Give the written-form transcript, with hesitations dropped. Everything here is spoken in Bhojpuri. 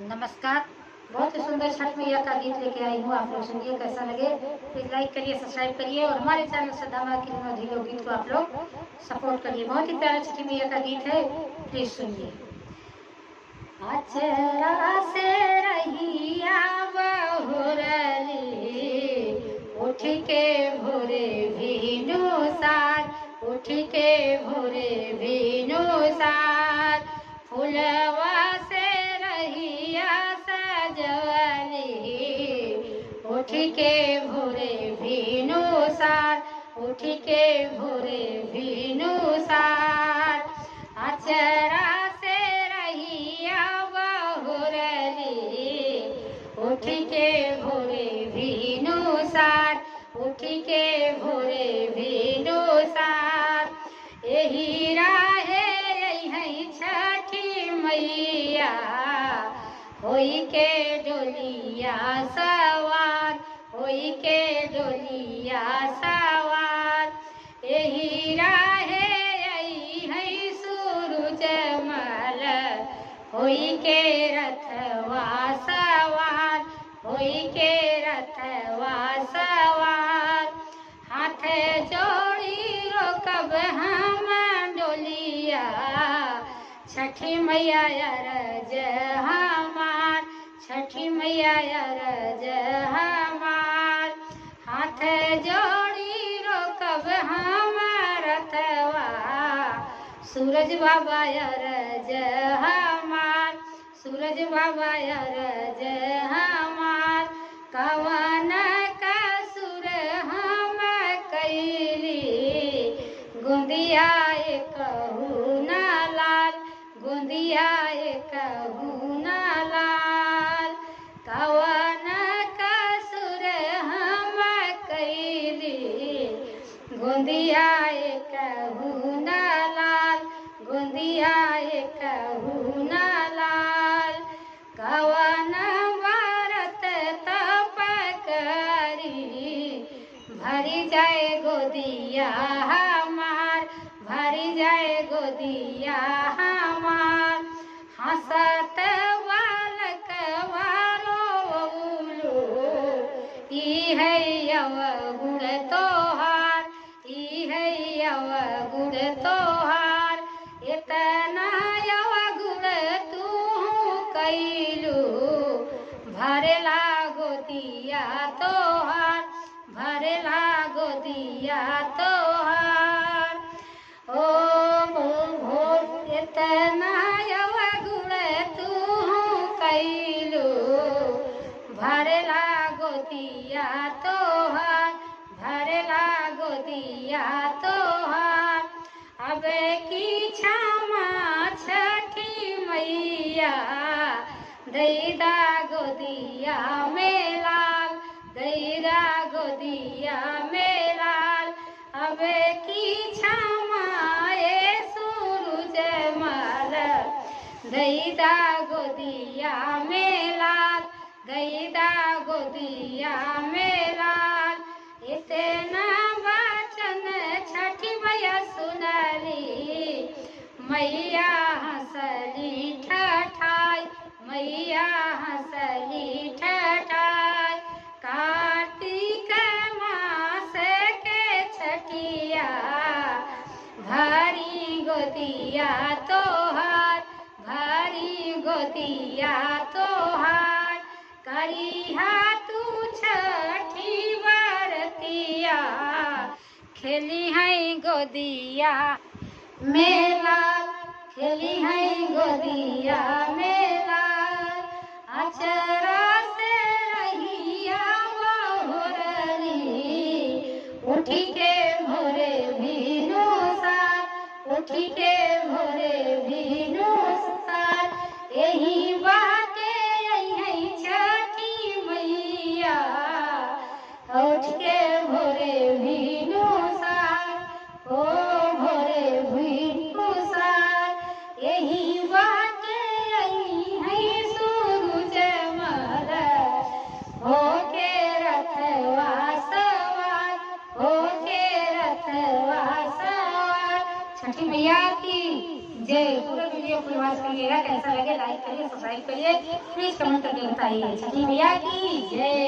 नमस्कार। बहुत ही सुंदर छठ मैया का गीत लेके आई हूँ, आप लोग सुनिए कैसा लगे। प्लीज लाइक करिए, सब्सक्राइब करिए और हमारे चैनल श्रद्धा माँ की मधुर गीत को आप लोग सपोर्ट करिए। बहुत ही प्यारा छठी मैया का गीत है, प्लीज सुनिए। अचरा से रहिया बहुरली उठ के भोरे भीनु सार, उठ के भोरे भीनु सार, फुलवा से रहिया सजवली उठ के भोरे भीनु सार, उठ के भोरे भीनु सार। अचरा से रहिया बहुरली उठ के भोरे भीनु सार, उठ के भोरे भीनु सार। एही राहे यही छठी मैया होई के डोलिया सवार, होई के डोलिया सवार। एही राहे होई के रथवा सवार, होई के रथवा सवार। हाथ जोड़ी रोकब हम डोलिया, छठी मैया अरज हमार, छठी मैया अरज हमार। हाथ जोड़ी रोकब हम रथवा, सूरज बाबा अरज हमार, सूरज बाबा अरज हमार। कवन कसुर हम कैली गुंदिया कहू न लाल, गुंदिया कहू न लाल। कवन कसुर हम कैली गुंदिया कहू न लाल, गुंदिया कहू न लाल। कवन व्रत तप करी भरी जाए गोदिया हमार, भरी जाए गोदिया हमार। हंसत बालक वालो ई है अवगुण तोहार, ई है अवगुण तोहार। इतना अवगुण तू कैलू भरेला गोदिया तोहार, भरेला गोदिया तोहार। ओ भोर इतना अवगुण तू कैलू भरेला गोदिया तोहार, भरेला गोदिया तोहार। अब की क्षमा छठी मैया दैदा गोदिया में लाल, दैदा गोदिया में लाल। अब की क्षमा ए सूरज मल दैदा गोदिया में लाल, दैदा गोदिया में लाल। इतना वचन छठी मैया सुनली, मैया हंसली ठठाई, मैया हंसली ठठाई। कार्तिक मास के छठिया भारी गोदिया तोहार, भारी गोदिया तोहार। करिहा तू छठी बरतिया खेली है गोदिया मेला, खेली है गोदिया मेला। अचरा से रहिया बहुरली उठ के भोरे भीनु सार, उठ के भोरे भीनु सार। यही बाटे यही छठी मैया उठ के भोरे भीनु सार, ओ भोरे भीनु सार। यही बाटे यही सूरज मल होके रथवा सवार, होके करिए, प्लीज कमेंट करके बताइए। छठी मैया की जय।